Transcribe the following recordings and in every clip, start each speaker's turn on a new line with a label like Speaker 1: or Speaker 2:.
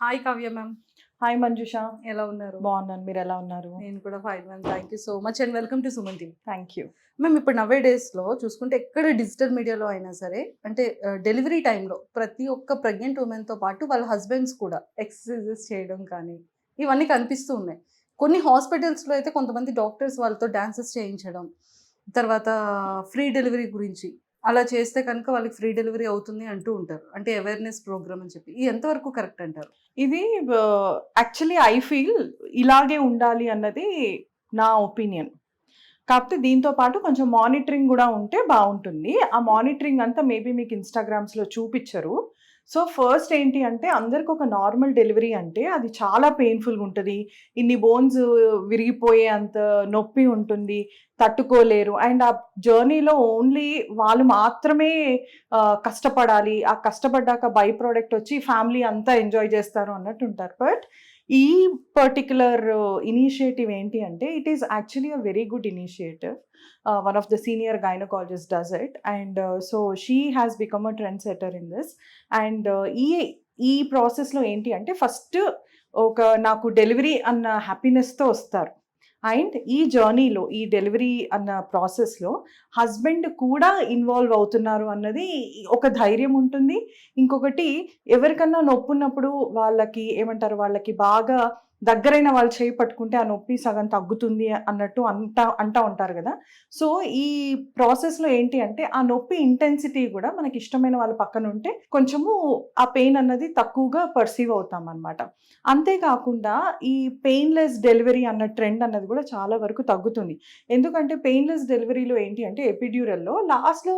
Speaker 1: Hi Kavya ma'am.
Speaker 2: Hi Manjusha,
Speaker 1: ఎలా ఉన్నారు?
Speaker 2: బాగున్నాను. మీరు ఎలా ఉన్నారు?
Speaker 1: నేను కూడా fine ma'am. Thank you so much and welcome to Suman TV.
Speaker 2: Thank you.
Speaker 1: Ma'am, ఇప్పుడు నవే డేస్లో చూసుకుంటే ఎక్కడ డిజిటల్ మీడియాలో అయినా సరే అంటే డెలివరీ టైంలో ప్రతి ఒక్క ప్రెగ్నెంట్ ఉమెన్తో పాటు వాళ్ళ హస్బెండ్స్ కూడా ఎక్సర్సైజెస్ చేయడం కానీ ఇవన్నీ కనిపిస్తూ ఉన్నాయి. కొన్ని హాస్పిటల్స్లో అయితే కొంతమంది డాక్టర్స్ వాళ్ళతో డాన్సెస్ చేయించడం, తర్వాత ఫ్రీ డెలివరీ గురించి అలా చేస్తే కనుక వాళ్ళకి ఫ్రీ డెలివరీ అవుతుంది అంటూ ఉంటారు. అంటే అవేర్నెస్ ప్రోగ్రామ్ అని చెప్పి. ఇది ఎంతవరకు కరెక్ట్ అంటారు?
Speaker 2: ఇది యాక్చువల్లీ ఐ ఫీల్ ఇలాగే ఉండాలి అన్నది నా ఒపీనియన్. కాకపోతే దీంతో పాటు కొంచెం మానిటరింగ్ కూడా ఉంటే బాగుంటుంది. ఆ మానిటరింగ్ అంతా మేబీ మీకు ఇన్స్టాగ్రామ్స్లో చూపించరు. సో ఫస్ట్ ఏంటి అంటే, అందరికి ఒక నార్మల్ డెలివరీ అంటే అది చాలా పెయిన్ఫుల్గా ఉంటుంది. ఇన్ని బోన్స్ విరిగిపోయే అంత నొప్పి ఉంటుంది, తట్టుకోలేరు. అండ్ ఆ జర్నీలో ఓన్లీ వాళ్ళు మాత్రమే కష్టపడాలి. ఆ కష్టపడ్డాక బై ప్రోడక్ట్ వచ్చి ఫ్యామిలీ అంతా ఎంజాయ్ చేస్తారు అన్నట్టు ఉంటారు. బట్ ఈ పర్టిక్యులర్ ఇనిషియేటివ్ ఏంటి అంటే, it is actually a very good initiative. One of the senior gynecologists does it, and so she has become a trendsetter in this. And ఈ ప్రాసెస్లో ఏంటి అంటే, ఫస్ట్ ఒక నాకు డెలివరీ అన్న హ్యాపీనెస్తో వస్తారు. అండ్ ఈ జర్నీలో, ఈ డెలివరీ అన్న ప్రాసెస్లో హస్బెండ్ కూడా ఇన్వాల్వ్ అవుతున్నారు అన్నది ఒక ధైర్యం ఉంటుంది. ఇంకొకటి, ఎవరికన్నా నొప్పి ఉన్నప్పుడు వాళ్ళకి ఏమంటారు, వాళ్ళకి బాగా దగ్గరైన వాళ్ళు చేయి పట్టుకుంటే ఆ నొప్పి సగం తగ్గుతుంది అన్నట్టు అంటా ఉంటారు కదా. సో ఈ ప్రాసెస్లో ఏంటి అంటే, ఆ నొప్పి ఇంటెన్సిటీ కూడా మనకి ఇష్టమైన వాళ్ళ పక్కన ఉంటే కొంచెము ఆ పెయిన్ అన్నది తక్కువగా పర్సీవ్ అవుతాం అనమాట. అంతేకాకుండా ఈ పెయిన్లెస్ డెలివరీ అన్న ట్రెండ్ అన్నది కూడా చాలా వరకు తగ్గుతుంది. ఎందుకంటే పెయిన్లెస్ డెలివరీలో ఏంటి అంటే, ఎపిడ్యూరల్లో లాస్ట్లో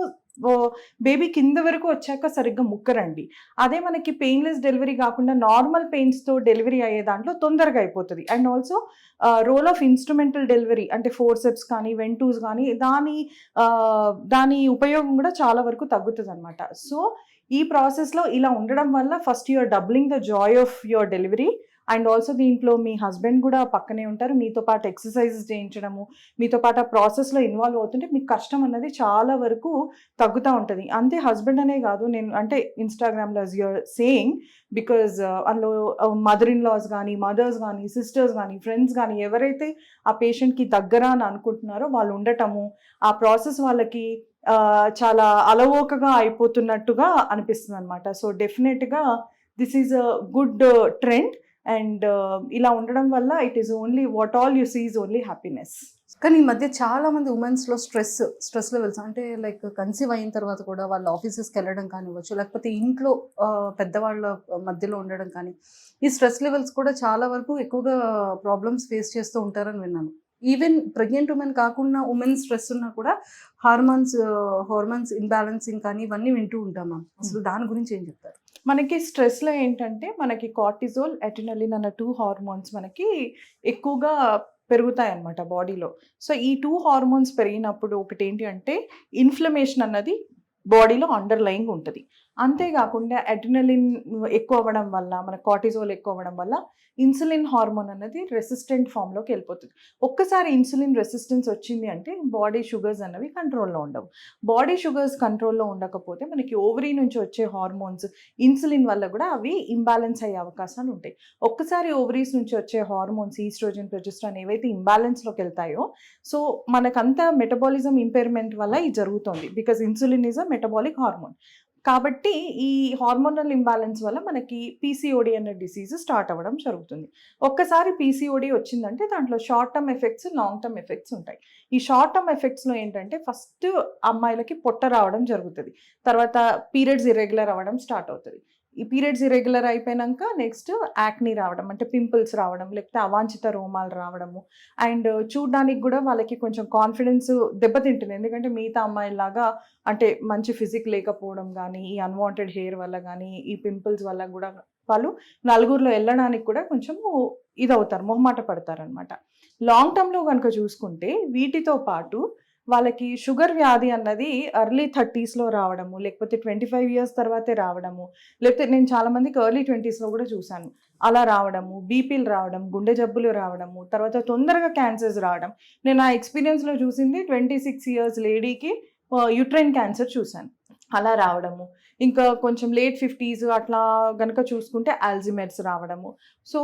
Speaker 2: బేబీ కింద వరకు వచ్చాక సరిగ్గా ముక్కరండి. అదే మనకి పెయిన్లెస్ డెలివరీ కాకుండా నార్మల్ పెయిన్స్తో డెలివరీ అయ్యే దాంట్లో తొందరగా అయిపోతుంది. And also role of instrumental delivery అంటే ఫోర్సెప్స్ కానీ వెంటూస్ కానీ దాని ఉపయోగం కూడా చాలా వరకు తగ్గుతుంది అనమాట. సో ఈ ప్రాసెస్లో ఇలా ఉండడం వల్ల first you are doubling the joy of your delivery. And also దీంట్లో మీ హస్బెండ్ కూడా పక్కనే ఉంటారు. మీతో పాటు ఎక్సర్సైజెస్ చేయించడము, మీతో పాటు ఆ ప్రాసెస్లో ఇన్వాల్వ్ అవుతుంటే మీకు కష్టం అన్నది చాలా వరకు తగ్గుతూ ఉంటుంది. అంతే హస్బెండ్ అనే కాదు, నేను అంటే ఇన్స్టాగ్రామ్లో యాజ్ యూఆర్ సేయింగ్, బికాజ్ అందులో మదర్ ఇన్ లాస్ కానీ, మదర్స్ కానీ, సిస్టర్స్ కానీ, ఫ్రెండ్స్ కానీ ఎవరైతే ఆ పేషెంట్కి దగ్గర అని అనుకుంటున్నారో వాళ్ళు ఉండటము, ఆ ప్రాసెస్ వాళ్ళకి చాలా అలవోకగా అయిపోతున్నట్టుగా అనిపిస్తుంది అనమాట. సో డెఫినెట్గా this is a good trend. And ఇలా ఉండడం వల్ల it is only what all you see is only happiness.
Speaker 1: కానీ ఈ మధ్య చాలా మంది ఉమెన్స్లో స్ట్రెస్ లెవెల్స్ అంటే లైక్ కన్సీవ్ అయిన తర్వాత కూడా వాళ్ళ ఆఫీసెస్కి వెళ్ళడం కానివ్వచ్చు, లేకపోతే ఇంట్లో పెద్దవాళ్ళ మధ్యలో ఉండడం కానీ, ఈ స్ట్రెస్ లెవెల్స్ కూడా చాలా వరకు ఎక్కువగా ప్రాబ్లమ్స్ ఫేస్ చేస్తూ ఉంటారని విన్నాను. ఈవెన్ ప్రెగ్నెంట్ ఉమెన్ కాకుండా ఉమెన్ స్ట్రెస్ ఉన్నా కూడా హార్మోన్స్ ఇన్బ్యాలెన్సింగ్ కానీ ఇవన్నీ వింటూ ఉంటాం. అసలు దాని గురించి ఏం చెప్తారు?
Speaker 2: మనకి స్ట్రెస్లో ఏంటంటే, మనకి కార్టిజోల్, ఎడ్రినలిన్ అన్న 2 హార్మోన్స్ మనకి ఎక్కువగా పెరుగుతాయి అన్నమాట బాడీలో. సో ఈ 2 హార్మోన్స్ పెరిగినప్పుడు ఒకటి ఏంటి అంటే, ఇన్ఫ్లమేషన్ అన్నది బాడీలో అండర్లయింగ్ ఉంటుంది. అంతేకాకుండా అడ్రినలిన్ ఎక్కువ అవ్వడం వల్ల, మన కార్టిజోల్ ఎక్కువ అవ్వడం వల్ల ఇన్సులిన్ హార్మోన్ అన్నది రెసిస్టెంట్ ఫామ్లోకి వెళ్ళిపోతుంది. ఒక్కసారి ఇన్సులిన్ రెసిస్టెన్స్ వచ్చింది అంటే బాడీ షుగర్స్ అన్నవి కంట్రోల్లో ఉండవు. బాడీ షుగర్స్ కంట్రోల్లో ఉండకపోతే మనకి ఓవరీ నుంచి వచ్చే హార్మోన్స్ ఇన్సులిన్ వల్ల కూడా అవి ఇంబ్యాలెన్స్ అయ్యే అవకాశాలు ఉంటాయి. ఒక్కసారి ఓవరీస్ నుంచి వచ్చే హార్మోన్స్ ఈస్ట్రోజన్, ప్రొజెస్ట్రాన్ ఏవైతే ఇంబ్యాలెన్స్లోకి వెళ్తాయో, సో మనకంతా మెటబాలిజం ఇంపైర్మెంట్ వల్ల ఇది జరుగుతుంది. Because insulin is a metabolic hormone. కాబట్టి ఈ హార్మోనల్ ఇంబ్యాలెన్స్ వల్ల మనకి పీసీఓడి అనే డిసీజ్ స్టార్ట్ అవ్వడం జరుగుతుంది. ఒక్కసారి పీసీఓడి వచ్చిందంటే దాంట్లో short term effects, long term effects ఉంటాయి. ఈ షార్ట్ టర్మ్ ఎఫెక్ట్స్లో ఏంటంటే, ఫస్ట్ అమ్మాయిలకి పొట్ట రావడం జరుగుతుంది, తర్వాత పీరియడ్స్ ఇర్రెగ్యులర్ అవ్వడం స్టార్ట్ అవుతుంది. ఈ పీరియడ్స్ ఇర్రెగ్యులర్ అయిపోయాక నెక్స్ట్ యాక్నీ రావడం, అంటే పింపుల్స్ రావడం, లేకపోతే అవాంఛిత రోమాలు రావడము. అండ్ చూడడానికి కూడా వాళ్ళకి కొంచెం కాన్ఫిడెన్స్ దెబ్బతింటుంది. ఎందుకంటే మిగతా అమ్మాయిలాగా అంటే మంచి ఫిజిక్ లేకపోవడం కానీ, ఈ అన్వాంటెడ్ హెయిర్ వల్ల కానీ, ఈ పింపుల్స్ వల్ల కూడా వాళ్ళు నలుగురిలో వెళ్ళడానికి కూడా కొంచెము ఇదవుతారు, మొహమాట పడతారు అనమాట. లాంగ్ టర్మ్లో కనుక చూసుకుంటే వీటితో పాటు వాళ్ళకి షుగర్ వ్యాధి అన్నది ఎర్లీ 30sలో రావడము, లేకపోతే 25 years తర్వాతే రావడము, లేకపోతే నేను చాలామందికి ఎర్లీ 20sలో కూడా చూశాను అలా రావడము, బీపీలు రావడం, గుండె జబ్బులు రావడము, తర్వాత తొందరగా క్యాన్సర్స్ రావడం. నేను ఆ ఎక్స్పీరియన్స్లో చూసింది 26 years లేడీకి యూట్రైన్ క్యాన్సర్ చూశాను. అలా రావడము. ఇంకా కొంచెం లేట్ 50s అట్లా గనక చూసుకుంటే ఆల్జిమర్స్ రావడము. సో,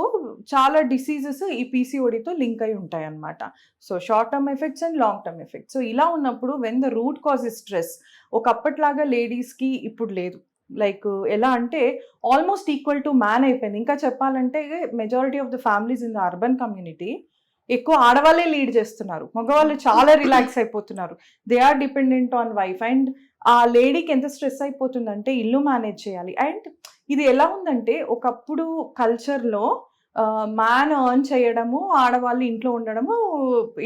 Speaker 2: చాలా డిసీజెస్ ఈ పీసీఓడీతో లింక్ అయి ఉంటాయన్నమాట. So, short term effects and long term effects. So, ఇలా ఉన్నప్పుడు when the root cause is stress, ఒకప్పటిలాగా లేడీస్‌కి ఇప్పుడు లేదు. లైక్ ఎలా అంటే ఆల్మోస్ట్ ఈక్వల్ టు మ్యాన్ అయిపోయింది. ఇంకా చెప్పాలంటే majority of the families in the urban community ఎక్కువ ఆడవాళ్ళే లీడ్ చేస్తున్నారు. మగవాళ్ళు చాలా రిలాక్స్ అయిపోతున్నారు. They are dependent on wife. And ఆ లేడీకి ఎంత స్ట్రెస్ అయిపోతుందంటే ఇల్లు మేనేజ్ చేయాలి. అండ్ ఇది ఎలా ఉందంటే ఒకప్పుడు కల్చర్‌లో మ్యాన్ ఎర్న్ చేయడము, ఆడవాళ్ళు ఇంట్లో ఉండడము,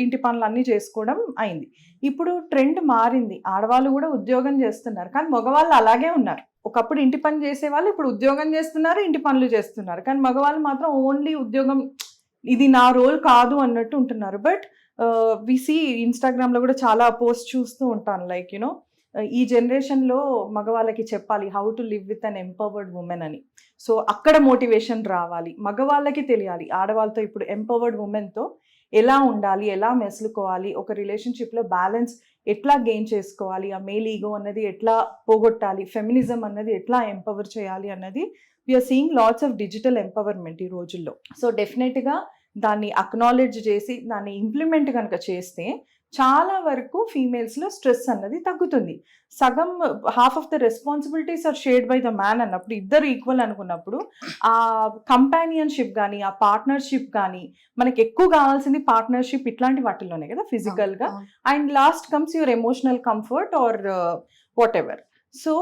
Speaker 2: ఇంటి పనులన్నీ చేసుకోవడం అయింది. ఇప్పుడు ట్రెండ్ మారింది. ఆడవాళ్ళు కూడా ఉద్యోగం చేస్తున్నారు. కానీ మగవాళ్ళు అలాగే ఉన్నారు. ఒకప్పుడు ఇంటి పని చేసేవాళ్ళు ఇప్పుడు ఉద్యోగం చేస్తున్నారు, ఇంటి పనులు చేస్తున్నారు. కానీ మగవాళ్ళు మాత్రం ఓన్లీ ఉద్యోగం, ఇది నా రోల్ కాదు అన్నట్టు ఉంటున్నారు. బట్ వి సీ ఇన్‌స్టాగ్రామ్‌లో కూడా చాలా పోస్ట్ చూస్తూ ఉంటాను. లైక్ ఈ జనరేషన్‌లో మగవాళ్ళకి చెప్పాలి how to live with an empowered women అని. సో, అక్కడ మోటివేషన్ రావాలి. మగవాళ్ళకి తెలియాలి ఆడవాళ్ళతో ఇప్పుడు ఎంపవర్డ్ వుమెన్‌తో ఎలా ఉండాలి, ఎలా మెసులుకోవాలి, ఒక రిలేషన్‌షిప్‌లో బ్యాలెన్స్ ఎట్లా గెయిన్ చేసుకోవాలి, ఆ మేల్ ఈగో అన్నది ఎట్లా పోగొట్టాలి, ఫెమినిజం అన్నది ఎట్లా ఎంపవర్ చేయాలి అన్నది we are seeing lots of digital empowerment ఈ రోజుల్లో. సో, డెఫినెట్‌గా దాన్ని అక్నాలెడ్జ్ చేసి దాన్ని ఇంప్లిమెంట్ కనుక చేస్తే చాలా వరకు ఫీమేల్స్‌లో స్ట్రెస్ అన్నది తగ్గుతుంది. సగం half of the responsibilities are shared by the man అన్నప్పుడు, ఇద్దరు ఈక్వల్ అనుకున్నప్పుడు ఆ కంపానియన్‌షిప్ గానీ, ఆ పార్ట్నర్‌షిప్ గానీ, మనకి ఎక్కువ కావాల్సింది పార్ట్నర్‌షిప్ ఇట్లాంటి వాటిల్లోనే కదా ఫిజికల్‌గా. And last comes your emotional comfort or whatever. So,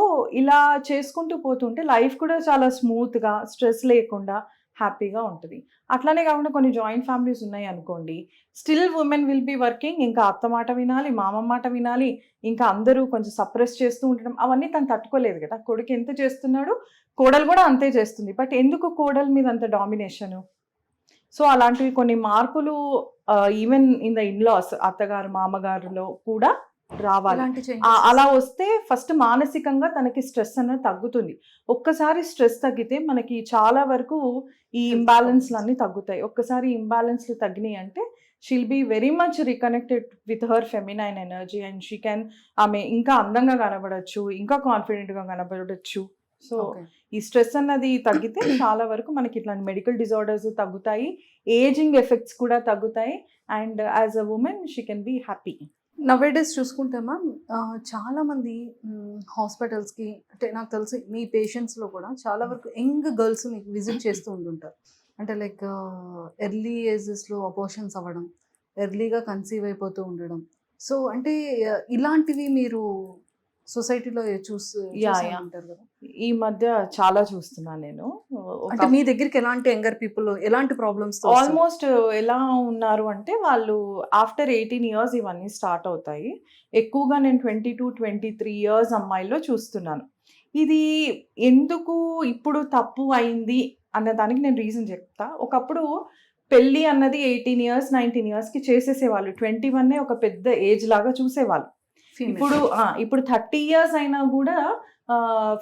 Speaker 2: ఇలా చేసుకుంటూ పోతుంటే లైఫ్ కూడా చాలా స్మూత్‌గా, స్ట్రెస్ లేకుండా హ్యాపీగా ఉంటది. అట్లానే కాకుండా కొన్ని జాయింట్ ఫ్యామిలీస్ ఉన్నాయనుకోండి, still women will be working. ఇంకా అత్త మాట వినాలి, మామ మాట వినాలి, ఇంకా అందరూ కొంచెం సప్రెస్ చేస్తూ ఉండడం, అవన్నీ తను తట్టుకోలేదు కదా. కొడుకు ఎంత చేస్తున్నాడు, కోడలు కూడా అంతే చేస్తుంది. బట్ ఎందుకు కోడల మీద అంత డామినేషను? సో, అలాంటివి కొన్ని మార్పులు ఈవెన్ ఇన్ ద ఇన్‌లాస్, అత్తగారు, మామగారులో కూడా రావాలి.
Speaker 1: ఇలాంటి చేంజెస్
Speaker 2: అలా వస్తే ఫస్ట్ మానసికంగా తనకి స్ట్రెస్ అనేది తగ్గుతుంది. ఒక్కసారి స్ట్రెస్ తగ్గితే మనకి చాలా వరకు ఈ
Speaker 1: Health
Speaker 2: ఇంబాలెన్స్‌లన్నీ తగ్గుతాయి. ఒక్కసారి ఇంబాలెన్స్‌లు తగ్గినాయి అంటే she'll be very much reconnected with her feminine energy and she can, ఆమె ఇంకా అందంగా కనబడొచ్చు, ఇంకా కాన్ఫిడెంట్‌గా కనబడొచ్చు. So,
Speaker 1: okay.
Speaker 2: ఈ స్ట్రెస్ అన్నది తగ్గితే చాలా వరకు మనకి ఇట్లాంటి మెడికల్ డిజార్డర్స్ తగ్గుతాయి, ఏజింగ్ ఎఫెక్ట్స్ కూడా తగ్గుతాయి. And as a women she can be happy.
Speaker 1: Nowadays చూసుకుంటే మ్యామ్ చాలామంది హాస్పిటల్స్కి, అంటే నాకు తెలిసి మీ పేషెంట్స్లో కూడా చాలా వరకు యంగ్ గర్ల్స్ మీకు విజిట్ చేస్తూ ఉంటుంటారు. అంటే లైక్ ఎర్లీ ఏజెస్లో అబోషన్స్ అవ్వడం, ఎర్లీగా కన్సీవ్ అయిపోతూ ఉండడం. సో, అంటే ఇలాంటివి మీరు సొసైటీలో చూస్తూ
Speaker 2: యా.
Speaker 1: ఉంటారు కదా.
Speaker 2: ఈ మధ్య చాలా చూస్తున్నాను నేను.
Speaker 1: అంటే మీ దగ్గరికి ఎలాంటి యంగర్ పీపుల్ ఎలాంటి ప్రాబ్లమ్స్
Speaker 2: ఆల్మోస్ట్ ఎలా ఉన్నారు అంటే వాళ్ళు ఆఫ్టర్ 18 ఇయర్స్ ఇవన్నీ స్టార్ట్ అవుతాయి. ఎక్కువగా నేను 22, 23 ఇయర్స్ అమ్మాయిల్లో చూస్తున్నాను. ఇది ఎందుకు ఇప్పుడు తప్పు అయింది అన్న దానికి నేను రీజన్ చెప్తా. ఒకప్పుడు పెళ్ళి అన్నది 18 ఇయర్స్, 19 ఇయర్స్‌కి చేసేసేవాళ్ళు. 21 ఒక పెద్ద ఏజ్ లాగా చూసేవాళ్ళు. ఇప్పుడు 30 ఇయర్స్ అయినా కూడా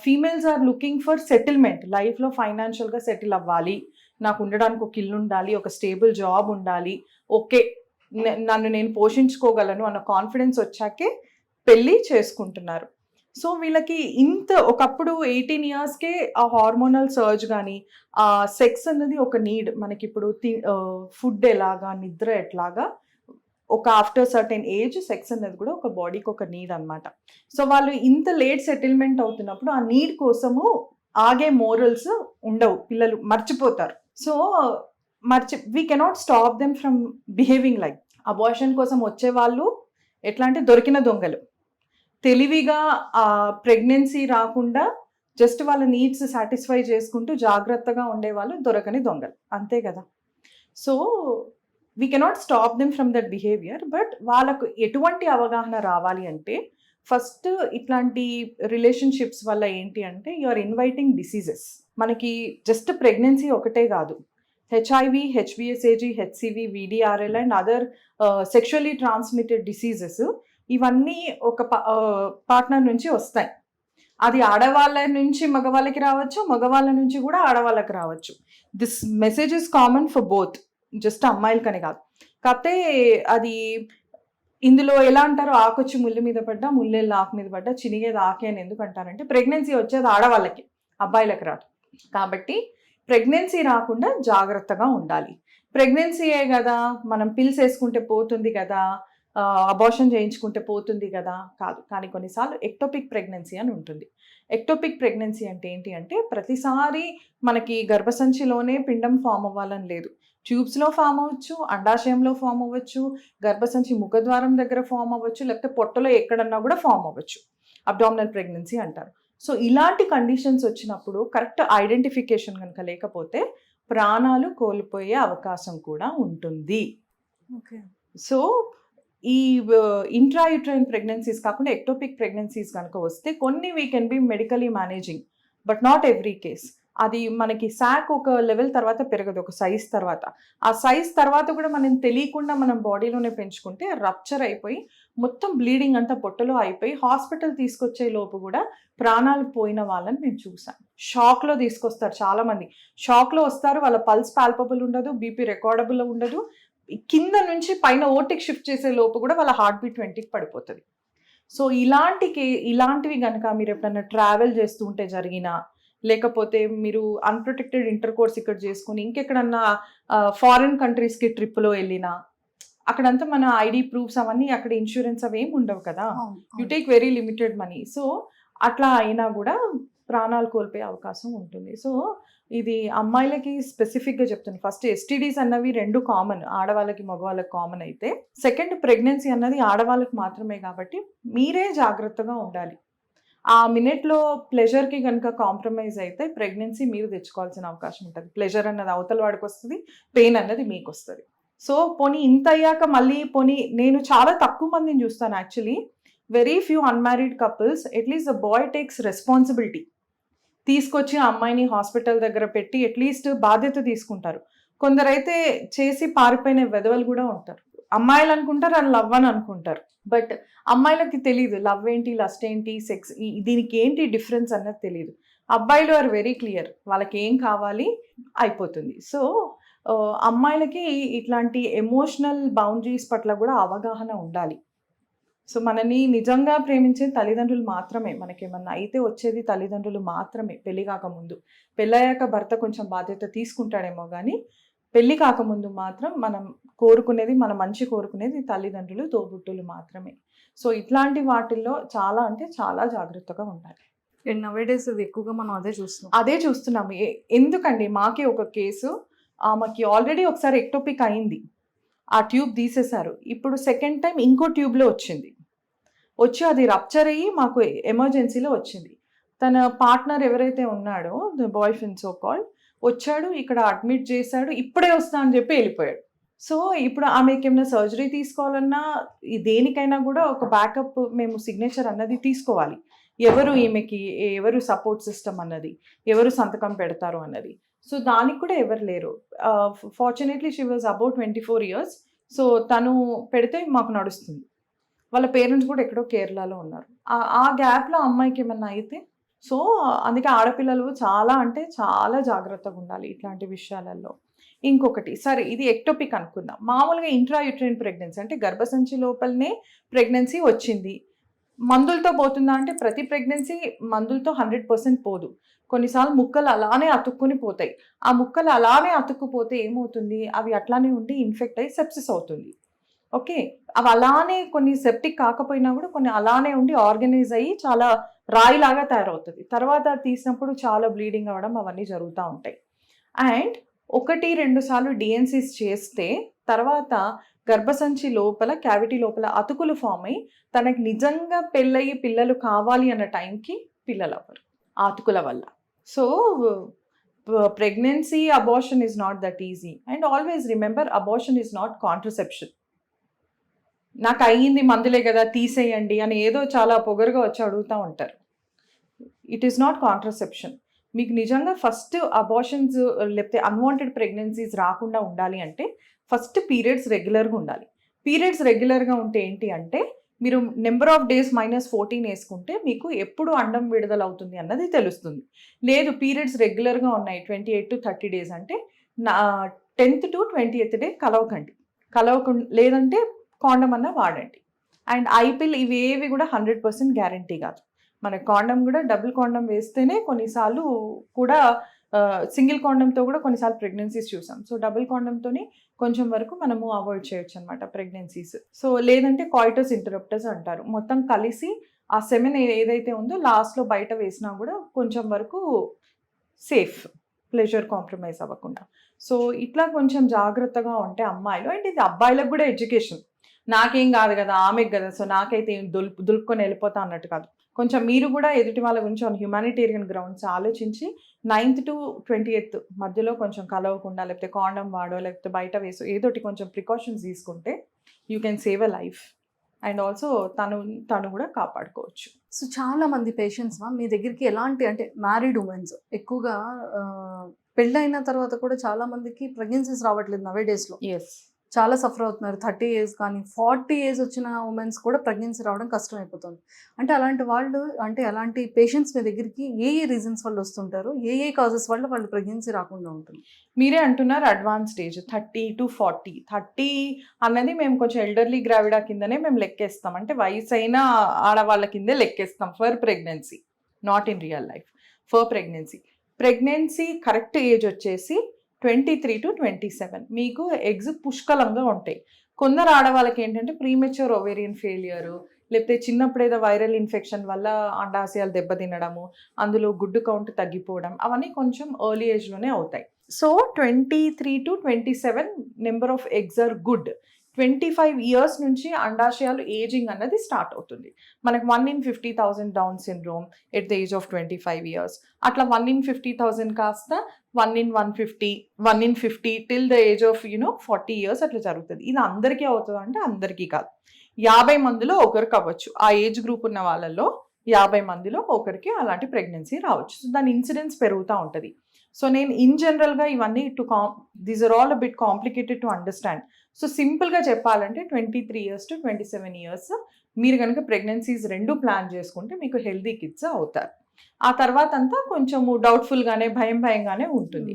Speaker 2: females are looking for settlement. లైఫ్‌లో ఫైనాన్షియల్‌గా సెటిల్ అవ్వాలి, నాకు ఉండడానికి ఒక ఇల్లు ఉండాలి, ఒక స్టేబుల్ జాబ్ ఉండాలి, ఓకే నన్ను నేను పోషించుకోగలను అన్న కాన్ఫిడెన్స్ వచ్చాకే పెళ్ళి చేసుకుంటున్నారు. సో, వీళ్ళకి ఒకప్పుడు 18 ఇయర్స్‌కే ఆ హార్మోనల్ సర్జ్ కానీ, ఆ సెక్స్ అన్నది ఒక నీడ్. మనకిప్పుడు ఫుడ్ ఎలాగా, నిద్ర ఎట్లాగా, ఒక ఆఫ్టర్ సర్టెన్ ఏజ్ సెక్స్ అనేది కూడా ఒక బాడీకి ఒక నీడ్ అనమాట. సో, వాళ్ళు ఇంత లేట్ సెటిల్మెంట్ అవుతున్నప్పుడు ఆ నీడ్ కోసము ఆగే మోరల్స్ ఉండవు, పిల్లలు మర్చిపోతారు. So, we cannot stop them from behaving like. Abortion కోసం వచ్చే వాళ్ళు ఎట్లా అంటే దొరికిన దొంగలు. తెలివిగా ప్రెగ్నెన్సీ రాకుండా జస్ట్ వాళ్ళ నీడ్స్ సాటిస్ఫై చేసుకుంటూ జాగ్రత్తగా ఉండేవాళ్ళు దొరకని దొంగలు, అంతే కదా. So, we cannot stop them from that behaviour. But వాళ్ళకు ఎటువంటి అవగాహన రావాలి అంటే, ఫస్ట్ ఇట్లాంటి రిలేషన్షిప్స్ వల్ల ఏంటి అంటే యు ఆర్ ఇన్వైటింగ్ డిసీజెస్. మనకి జస్ట్ ప్రెగ్నెన్సీ ఒకటే కాదు, హెచ్ఐవి, హెచ్బిఎస్ఏజీ, HCV, VDRL and other sexually transmitted diseases, ఇవన్నీ ఒక పార్ట్నర్ నుంచి వస్తాయి. అది ఆడవాళ్ళ నుంచి మగవాళ్ళకి రావచ్చు, మగవాళ్ళ నుంచి కూడా ఆడవాళ్ళకి రావచ్చు. This message is common for both, just అమ్మాయిలకని కాదు. కాకపోతే అది ఇందులో ఎలా అంటారు, ఆకొచ్చి ముళ్ళు మీద పడ్డా ముళ్ళెళ్ళి ఆకు మీద పడ్డా చినిగేది ఆకే అని ఎందుకు అంటారంటే ప్రెగ్నెన్సీ వచ్చేది ఆడవాళ్ళకి, అబ్బాయిలకు రాదు. కాబట్టి ప్రెగ్నెన్సీ రాకుండా జాగ్రత్తగా ఉండాలి. ప్రెగ్నెన్సీయే కదా, మనం పిల్స్ వేసుకుంటే పోతుంది కదా, అబార్షన్ చేయించుకుంటే పోతుంది కదా, కాదు. కానీ కొన్నిసార్లు ఎక్టోపిక్ ప్రెగ్నెన్సీ అని ఉంటుంది. ఎక్టోపిక్ ప్రెగ్నెన్సీ అంటే ఏంటి అంటే ప్రతిసారి మనకి గర్భసంచిలోనే పిండం ఫామ్ అవ్వాలని లేదు. ట్యూబ్స్లో ఫామ్ అవ్వచ్చు, అండాశయంలో ఫామ్ అవ్వచ్చు, గర్భసంచి ముఖద్వారం దగ్గర ఫామ్ అవ్వచ్చు, లేకపోతే పొట్టలో ఎక్కడన్నా కూడా ఫామ్ అవ్వచ్చు. అబ్డామినల్ ప్రెగ్నెన్సీ అంటారు. సో ఇలాంటి కండిషన్స్ వచ్చినప్పుడు కరెక్ట్ ఐడెంటిఫికేషన్ కనుక లేకపోతే ప్రాణాలు కోల్పోయే అవకాశం కూడా ఉంటుంది.
Speaker 1: ఓకే.
Speaker 2: సో ఈ ఇంట్రాయూట్రైన్ ప్రెగ్నెన్సీస్ కాకుండా ఎక్టోపిక్ ప్రెగ్నెన్సీస్ కనుక వస్తే కొన్ని we can be medically managing, but not every case. అది మనకి శాక్ ఒక లెవెల్ తర్వాత పెరగదు, ఒక సైజ్ తర్వాత. ఆ సైజ్ తర్వాత కూడా మనం తెలియకుండా మనం బాడీలోనే పెంచుకుంటే రప్చర్ అయిపోయి మొత్తం బ్లీడింగ్ అంతా పొట్టలో అయిపోయి హాస్పిటల్ తీసుకొచ్చే లోపు కూడా ప్రాణాలు పోయిన వాళ్ళని మేము చూసాం. షాక్లో తీసుకొస్తారు చాలామంది. షాక్లో వస్తారు, వాళ్ళ పల్స్ పాల్పబుల్ ఉండదు, బీపీ రికార్డబుల్ ఉండదు. కింద నుంచి పైన ఓటికి షిఫ్ట్ చేసే లోపు కూడా వాళ్ళ హార్ట్ బీట్ 20కి పడిపోతుంది. సో ఇలాంటివి కనుక మీరు ఎప్పుడన్నా ట్రావెల్ చేస్తూ ఉంటే జరిగినా, లేకపోతే మీరు అన్ప్రొటెక్టెడ్ ఇంటర్ కోర్స్ ఇక్కడ చేసుకుని ఇంకెక్కడన్నా ఫారిన్ కంట్రీస్కి ట్రిప్లో వెళ్ళినా, అక్కడంతా మన ఐడి ప్రూఫ్స్ అవన్నీ, అక్కడ ఇన్సూరెన్స్ అవి ఏమి ఉండవు కదా, you take very limited money. So అట్లా అయినా కూడా ప్రాణాలు కోల్పోయే అవకాశం ఉంటుంది. సో ఇది అమ్మాయిలకి స్పెసిఫిక్గా చెప్తాను. ఫస్ట్ ఎస్టీడీస్ అన్నవి 2 కామన్, ఆడవాళ్ళకి మగవాళ్ళకి కామన్ అయితే, సెకండ్ ప్రెగ్నెన్సీ అన్నది ఆడవాళ్ళకి మాత్రమే. కాబట్టి మీరే జాగ్రత్తగా ఉండాలి. ఆ మినిట్లో ప్లెజర్కి కనుక కాంప్రమైజ్ అయితే ప్రెగ్నెన్సీ మీరు తెచ్చుకోవాల్సిన అవకాశం ఉంటుంది. ప్లెజర్ అన్నది అవతల వాడికి వస్తుంది, పెయిన్ అన్నది మీకు వస్తుంది. సో పోనీ ఇంత అయ్యాక మళ్ళీ నేను చాలా తక్కువ మందిని చూస్తాను actually. Very few unmarried couples, at least the boy takes responsibility. తీసుకొచ్చి ఆ అమ్మాయిని హాస్పిటల్ దగ్గర పెట్టి అట్లీస్ట్ బాధ్యత తీసుకుంటారు. కొందరైతే చేసి పారిపోయిన వెధవలు కూడా ఉంటారు. అమ్మాయిలు అనుకుంటారు అది లవ్ అని అనుకుంటారు, బట్ అమ్మాయిలకి తెలియదు లవ్ ఏంటి, లస్ట్ ఏంటి, సెక్స్ దీనికి ఏంటి డిఫరెన్స్ అన్నది తెలియదు. అబ్బాయిలు ఆర్ వెరీ క్లియర్, వాళ్ళకి ఏం కావాలి అయిపోతుంది. సో అమ్మాయిలకి ఇట్లాంటి ఎమోషనల్ బౌండరీస్ పట్ల కూడా అవగాహన ఉండాలి. సో మనని నిజంగా ప్రేమించే తల్లిదండ్రులు మాత్రమే, మనకేమన్నా అయితే వచ్చేది తల్లిదండ్రులు మాత్రమే. పెళ్లి కాకముందు, పెళ్ళయ్యాక భర్త కొంచెం బాధ్యత తీసుకుంటాడేమో కానీ పెళ్లి కాకముందు మాత్రం మనం కోరుకునేది, మన మంచి కోరుకునేది తల్లిదండ్రులు, తోబుట్టులు మాత్రమే. సో ఇట్లాంటి వాటిల్లో చాలా అంటే చాలా జాగ్రత్తగా ఉండాలి.
Speaker 1: అండ్ నవేడేస్ ఇది ఎక్కువగా మనం అదే
Speaker 2: చూస్తున్నాము. ఎందుకండి, మాకే ఒక కేసు, ఆమెకి ఆల్రెడీ ఒకసారి ఎక్టోపిక్ అయింది, ఆ ట్యూబ్ తీసేశారు. ఇప్పుడు సెకండ్ టైం ఇంకో ట్యూబ్లో వచ్చి అది రప్చర్ అయ్యి మాకు ఎమర్జెన్సీలో వచ్చింది. తన పార్ట్నర్ ఎవరైతే ఉన్నాడో, the boy friend so called, వచ్చాడు, ఇక్కడ అడ్మిట్ చేశాడు, ఇప్పుడే వస్తా అని చెప్పి వెళ్ళిపోయాడు. సో ఇప్పుడు ఆమెకి ఏమైనా సర్జరీ తీసుకోవాలన్నా దేనికైనా కూడా ఒక బ్యాకప్ మేము సిగ్నేచర్ అన్నది తీసుకోవాలి. ఎవరు సపోర్ట్ సిస్టమ్ అన్నది, ఎవరు సంతకం పెడతారు అన్నది. సో దానికి కూడా ఎవరు లేరు. Fortunately she was about 24 years. So తను పెడితే మాకు నడుస్తుంది. వాళ్ళ పేరెంట్స్ కూడా ఎక్కడో కేరళలో ఉన్నారు. ఆ గ్యాప్లో అమ్మాయికి ఏమన్నా అయితే, సో అందుకే ఆడపిల్లలు చాలా అంటే చాలా జాగ్రత్తగా ఉండాలి ఇట్లాంటి విషయాలలో. ఇంకొకటి, సరే ఇది ఎక్టోపిక్ అనుకుందాం. మామూలుగా ఇంట్రాయూట్రైన్ ప్రెగ్నెన్సీ అంటే గర్భసంచి లోపలనే ప్రెగ్నెన్సీ వచ్చింది, మందులతో పోతుందా అంటే ప్రతి ప్రెగ్నెన్సీ మందులతో 100% పోదు. కొన్నిసార్లు ముక్కలు అలానే అతుక్కుని పోతాయి. ఆ ముక్కలు అలానే అతుక్కుపోతే ఏమవుతుంది, అవి అట్లానే ఉండి ఇన్ఫెక్ట్ అయ్యి సెప్సిస్ అవుతుంది. ఓకే, అవి అలానే కొన్ని సెప్టిక్ కాకపోయినా కూడా కొన్ని అలానే ఉండి ఆర్గనైజ్ అయ్యి చాలా రాయిలాగా తయారవుతుంది. తర్వాత తీసినప్పుడు చాలా బ్లీడింగ్ అవ్వడం అవన్నీ జరుగుతూ ఉంటాయి. అండ్ 1-2 సార్లు డిఎన్సీస్ చేస్తే తర్వాత గర్భసంచి లోపల, క్యావిటీ లోపల అతుకులు ఫామ్ అయ్యి తనకి నిజంగా పెళ్ళయి పిల్లలు కావాలి అన్న టైంకి పిల్లలు అవ్వరు ఆ అతుకుల వల్ల. So pregnancy, abortion is not that easy. And always remember, abortion is not contraception. నాకు అయ్యింది మందులే కదా తీసేయండి అని ఏదో చాలా పొగరుగా వచ్చి అడుగుతూ ఉంటారు. It is not contraception. మీకు నిజంగా ఫస్ట్ అబార్షన్స్ లేకపోతే అన్వాంటెడ్ ప్రెగ్నెన్సీస్ రాకుండా ఉండాలి అంటే ఫస్ట్ పీరియడ్స్ రెగ్యులర్గా ఉండాలి. పీరియడ్స్ రెగ్యులర్గా ఉంటే ఏంటి అంటే మీరు నెంబర్ ఆఫ్ డేస్ -14 వేసుకుంటే మీకు ఎప్పుడు అండం విడుదల అవుతుంది అన్నది తెలుస్తుంది. లేదు పీరియడ్స్ రెగ్యులర్గా ఉన్నాయి 28 to 30 days అంటే 10th to 20th డే కలవకండి. లేదంటే కాండం అన్న వాడండి. అండ్ ఐపిల్ ఇవేవి కూడా 100% గ్యారంటీ కాదు. మన కాండం కూడా డబుల్ కాండం వేస్తేనే కొన్నిసార్లు కూడా సింగిల్ కాండంతో కూడా కొన్నిసార్లు ప్రెగ్నెన్సీస్ చూసాం. సో డబుల్ కాండంతోని కొంచెం వరకు మనము అవాయిడ్ చేయొచ్చు అనమాట ప్రెగ్నెన్సీస్. సో లేదంటే కాయిటస్ ఇంటరప్టర్స్ అంటారు. మొత్తం కలిసి ఆ సెమెన్ ఏదైతే ఉందో లాస్ట్లో బయట వేసినా కూడా కొంచెం వరకు సేఫ్, ప్లెజర్ కాంప్రమైజ్ అవ్వకుండా. సో ఇట్లా కొంచెం జాగ్రత్తగా ఉంటే అమ్మాయిలు, అండ్ ఇది అబ్బాయిలకు కూడా ఎడ్యుకేషన్. నాకేం కాదు కదా, ఆమెకు కదా, సో నాకైతే ఏం దులుపుకొని వెళ్ళిపోతా అన్నట్టు కాదు. కొంచెం మీరు కూడా ఎదుటి వాళ్ళ గురించి ఆన్ హ్యుమానిటేరియన్ గ్రౌండ్స్ ఆలోచించి 9th to 20th మధ్యలో కొంచెం కలవకుండా, లేకపోతే కాండం వాడో, లేకపోతే బయట వేసో ఏదోటి కొంచెం ప్రికాషన్స్ తీసుకుంటే you can save a life. And also తను కూడా కాపాడుకోవచ్చు.
Speaker 1: సో చాలా మంది పేషెంట్స్ మీ దగ్గరికి ఎలాంటి అంటే మ్యారీడ్ ఉమెన్స్ ఎక్కువగా పెళ్ళైన తర్వాత కూడా చాలా మందికి ప్రెగ్నెన్సీస్ రావట్లేదు నవే డేస్లో.
Speaker 2: ఎస్,
Speaker 1: చాలా సఫర్ అవుతున్నారు. 30 years కానీ 40 years వచ్చిన ఉమెన్స్ కూడా ప్రెగ్నెన్సీ రావడం కష్టం అయిపోతుంది. అంటే అలాంటి వాళ్ళు, అంటే అలాంటి పేషెంట్స్ మీ దగ్గరికి ఏ రీజన్స్ వల్ల వస్తుంటారు, ఏ కాజెస్ వల్ల వాళ్ళు ప్రెగ్నెన్సీ రాకుండా ఉంటుంది?
Speaker 2: మీరే అంటున్నారు అడ్వాన్స్ స్టేజ్ 30 to 40. 30 అన్నది మేము కొంచెం ఎల్డర్లీ గ్రావిడా కిందనే మేము లెక్కేస్తాం. అంటే వయసు అయిన ఆడవాళ్ళ కిందే లెక్కేస్తాం for pregnancy, not in real life. For pregnancy correct age వచ్చేసి 23 to 27. మీకు ఎగ్స్ పుష్కలంగా ఉంటాయి. కొందరు ఆడవాళ్ళకి ఏంటంటే ప్రీమెచ్యూర్ ఓవేరియన్ ఫెయిలియర్, లేకపోతే చిన్నప్పుడు ఏదో వైరల్ ఇన్ఫెక్షన్ వల్ల అండాశయాలు దెబ్బతినడము, అందులో గుడ్డు కౌంట్ తగ్గిపోవడం, అవన్నీ కొంచెం ఎర్లీ ఏజ్లోనే అవుతాయి. So 23 to 27 number of eggs are good. 25 years నుంచి అండాశయాలు ఏజింగ్ అన్నది స్టార్ట్ అవుతుంది. మనకు 1 in 50,000 down syndrome at the age of 25 years. అట్లా 1 in 50,000 కాస్త 1 in 150, 1 in 50 till the age of 40 years అట్లా జరుగుతుంది. ఇది అందరికీ అవుతుంది అంటే అందరికీ కాదు. 50 మందిలో ఒకరికి అవ్వచ్చు. ఆ ఏజ్ గ్రూప్ ఉన్న వాళ్ళలో 50 మందిలో ఒకరికి అలాంటి ప్రెగ్నెన్సీ రావచ్చు. సో దాని ఇన్సిడెన్స్ పెరుగుతూ ఉంటుంది. సో నేను ఇన్ జనరల్గా ఇవన్నీ these are all a bit complicated to understand. So సింపుల్గా చెప్పాలంటే 23 years to 27 years మీరు కనుక ప్రెగ్నెన్సీస్ రెండు ప్లాన్ చేసుకుంటే మీకు హెల్దీ కిడ్స్ అవుతారు. ఆ తర్వాత అంతా కొంచెము డౌట్ఫుల్గానే భయంగానే ఉంటుంది.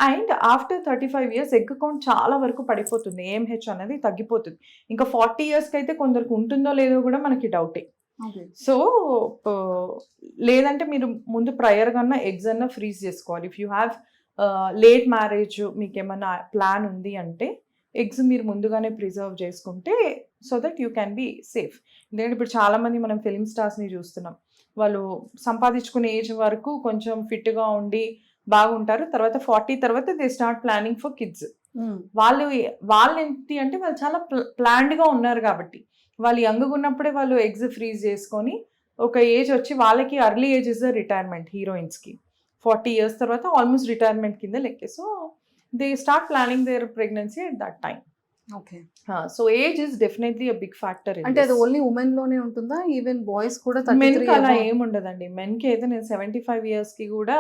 Speaker 2: And after 35 years egg count చాలా వరకు పడిపోతుంది. AMH అనేది తగ్గిపోతుంది. ఇంకా 40 yearsకి అయితే కొందరికి ఉంటుందో లేదో కూడా మనకి డౌటే. సో లేదంటే మీరు ముందు ప్రయర్ కన్నా ఎగ్స్ అన్నా ఫ్రీజ్ చేసుకోవాలి. If you have late marriage, మీకు ఏమన్నా ప్లాన్ ఉంది అంటే ఎగ్స్ మీరు ముందుగానే ప్రిజర్వ్ చేసుకుంటే so that you can be safe. ఎందుకంటే ఇప్పుడు చాలామంది మనం ఫిల్మ్ స్టార్స్ని చూస్తున్నాం. వాళ్ళు సంపాదించుకునే ఏజ్ వరకు కొంచెం ఫిట్గా ఉండి బాగుంటారు. తర్వాత 40 తర్వాత they start planning for kids. వాళ్ళు ఏంటి అంటే వాళ్ళు చాలా ప్లాన్డ్గా ఉన్నారు కాబట్టి వాళ్ళు యంగ్గా ఉన్నప్పుడే వాళ్ళు ఎగ్స్ ఫ్రీజ్ చేసుకొని ఒక ఏజ్ వచ్చి వాళ్ళకి early age is the retirement. హీరోయిన్స్కి 40 years తర్వాత ఆల్మోస్ట్ రిటైర్మెంట్ కింద లెక్కే. So they start planning their pregnancy at that time.
Speaker 1: Okay.
Speaker 2: So age is definitely a big factor.
Speaker 1: అంటే అది ఓన్లీ ఉమెన్ లోనే ఉంటుందా? ఈవెన్ బాయ్స్ కూడా?
Speaker 2: మెన్కి అలా ఏముండదండి. మెన్కి అయితే నేను 75 yearsకి కూడా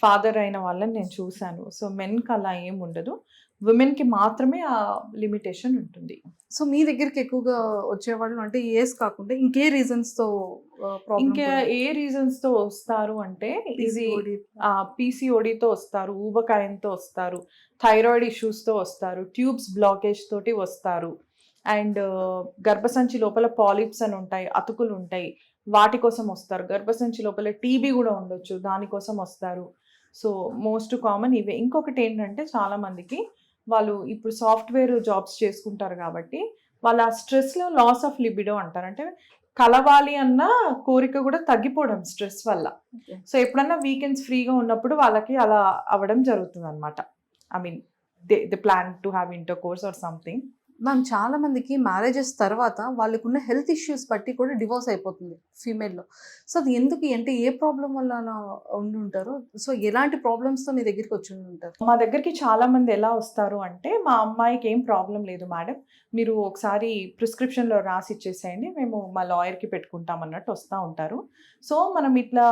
Speaker 2: ఫాదర్ అయిన వాళ్ళని నేను చూశాను. సో మెన్కి అలా ఏముండదు. ఉమెన్కి మాత్రమే ఆ లిమిటేషన్ ఉంటుంది.
Speaker 1: సో మీ దగ్గరికి ఎక్కువగా వచ్చేవాళ్ళు అంటే ఏజ్ కాకుండా ఇంకే రీజన్స్తో
Speaker 2: ఇంకా ఏ రీజన్స్తో వస్తారు అంటే ఇది పీసీఓడితో వస్తారు, ఊబకాయంతో వస్తారు, థైరాయిడ్ ఇష్యూస్తో వస్తారు, ట్యూబ్స్ బ్లాకేజ్ తోటి వస్తారు, అండ్ గర్భసంచి లోపల పాలిప్స్ అని ఉంటాయి, అతుకులు ఉంటాయి, వాటి కోసం వస్తారు. గర్భసంచి లోపల టీబీ కూడా ఉండొచ్చు, దానికోసం వస్తారు. సో మోస్ట్ కామన్ ఇవే. ఇంకొకటి ఏంటంటే చాలామందికి వాళ్ళు ఇప్పుడు సాఫ్ట్వేర్ జాబ్స్ చేసుకుంటారు కాబట్టి వాళ్ళ ఆ స్ట్రెస్లో లాస్ ఆఫ్ లిబిడో అంటారు. అంటే కలవాలి అన్న కోరిక కూడా తగ్గిపోవడం స్ట్రెస్ వల్ల. సో ఎప్పుడన్నా వీకెండ్స్ ఫ్రీగా ఉన్నప్పుడు వాళ్ళకి అలా అవ్వడం జరుగుతుంది అనమాట. I mean they plan to have inter course or something.
Speaker 1: Ma'am చాలా మందికి మ్యారేజెస్ తర్వాత వాళ్ళకున్న హెల్త్ ఇష్యూస్ బట్టి కూడా డివోర్స్ అయిపోతుంది ఫీమేల్లో. సో అది ఎందుకు, అంటే ఏ ప్రాబ్లం వల్ల అలా ఉండి ఉంటారు? సో ఎలాంటి ప్రాబ్లమ్స్తో మీ దగ్గరికి వచ్చి ఉంటారు?
Speaker 2: మా దగ్గరికి చాలా మంది ఎలా వస్తారు అంటే, మా అమ్మాయికి ఏం ప్రాబ్లం లేదు మేడం, మీరు ఒకసారి ప్రిస్క్రిప్షన్లో రాసి ఇచ్చేసేయండి, మేము మా లాయర్కి పెట్టుకుంటాం అన్నట్టు వస్తూ ఉంటారు. సో మనం ఇట్లా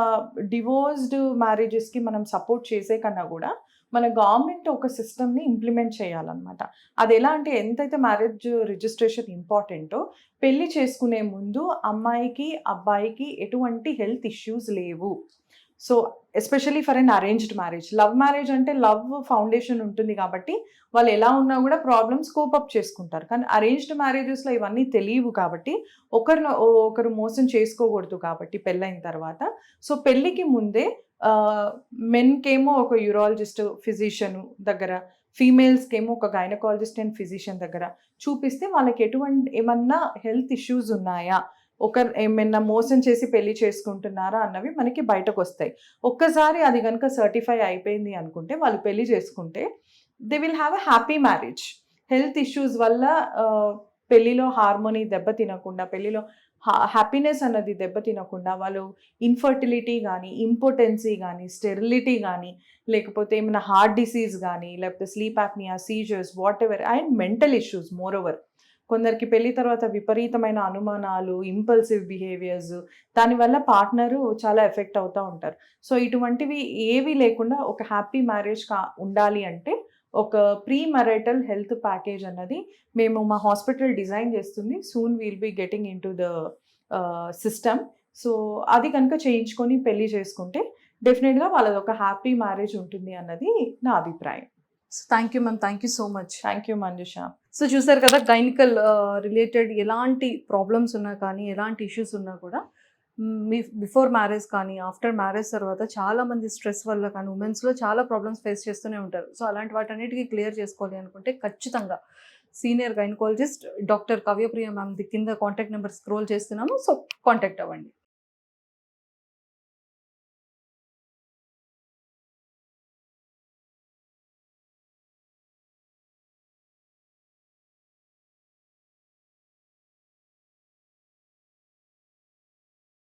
Speaker 2: డివోర్స్డ్ మ్యారేజెస్కి మనం సపోర్ట్ చేసే కన్నా కూడా మన గవర్నమెంట్ ఒక సిస్టమ్ని ఇంప్లిమెంట్ చేయాలన్నమాట. అది ఎలా అంటే, ఎంతైతే మ్యారేజ్ రిజిస్ట్రేషన్ ఇంపార్టెంటో, పెళ్లి చేసుకునే ముందు అమ్మాయికి అబ్బాయికి ఎటువంటి హెల్త్ ఇష్యూస్ లేవు, so especially for an arranged marriage. Love marriage అంటే లవ్ ఫౌండేషన్ ఉంటుంది కాబట్టి వాళ్ళు ఎలా ఉన్నా కూడా ప్రాబ్లమ్స్ కోపప్ చేసుకుంటారు. కానీ అరేంజ్డ్ మ్యారేజెస్లో ఇవన్నీ తెలియవు కాబట్టి ఒకరు మోసం చేసుకోకూడదు కాబట్టి పెళ్ళైన తర్వాత. సో పెళ్ళికి ముందే మెన్కేమో ఒక యూరాలజిస్ట్ ఫిజిషియన్ దగ్గర, ఫీమేల్స్కేమో ఒక గైనకాలజిస్ట్ అండ్ ఫిజిషియన్ దగ్గర చూపిస్తే వాళ్ళకి ఏమన్నా హెల్త్ ఇష్యూస్ ఉన్నాయా, ఏమైనా మోసం చేసి పెళ్లి చేసుకుంటున్నారా అన్నవి మనకి బయటకు వస్తాయి. ఒక్కసారి అది కనుక సర్టిఫై అయిపోయింది అనుకుంటే వాళ్ళు పెళ్లి చేసుకుంటే they will have a happy marriage. Health issues వల్ల పెళ్లిలో హార్మోనీ దెబ్బతినకుండా, పెళ్లిలో హ్యాపీనెస్ అన్నది దెబ్బతినకుండా వాళ్ళు ఇన్ఫర్టిలిటీ కానీ, ఇంపోటెన్సీ కానీ, స్టెరిలిటీ కానీ, లేకపోతే ఏమైనా హార్ట్ డిసీజ్ కానీ, లేకపోతే sleep apnea, seizures, whatever, and mental issues moreover. కొందరికి పెళ్లి తర్వాత విపరీతమైన అనుమానాలు, ఇంపల్సివ్ బిహేవియర్స్, దానివల్ల పార్ట్నరు చాలా ఎఫెక్ట్ అవుతూ ఉంటారు. సో ఇటువంటివి ఏవి లేకుండా ఒక హ్యాపీ మ్యారేజ్ ఉండాలి అంటే ఒక ప్రీ మ్యారిటల్ హెల్త్ ప్యాకేజ్ అన్నది మేము మా హాస్పిటల్ డిజైన్ చేస్తుంది. Soon will be getting in to the system. So అది కనుక చేయించుకొని పెళ్లి చేసుకుంటే డెఫినెట్గా వాళ్ళది ఒక హ్యాపీ మ్యారేజ్ ఉంటుంది అన్నది నా అభిప్రాయం.
Speaker 1: So thank you ma'am, thank you so much.
Speaker 2: Thank you Manjusha.
Speaker 1: So చూసారు కదా, గైనికల్ రిలేటెడ్ ఎలాంటి ప్రాబ్లమ్స్ ఉన్నా కానీ, ఎలాంటి ఇష్యూస్ ఉన్నా కూడా మీ బిఫోర్ మ్యారేజ్ కానీ ఆఫ్టర్ మ్యారేజ్ తర్వాత చాలామంది స్ట్రెస్ వల్ల కానీ ఉమెన్స్లో చాలా ప్రాబ్లమ్స్ ఫేస్ చేస్తూనే ఉంటారు. సో అలాంటి వాటన్నిటికీ క్లియర్ చేసుకోవాలి అనుకుంటే ఖచ్చితంగా senior gynaecologist doctor Kavyapriya ma'am ది కింద కాంటాక్ట్ నెంబర్ స్క్రోల్ చేస్తున్నాము. సో కాంటాక్ట్ అవ్వండి.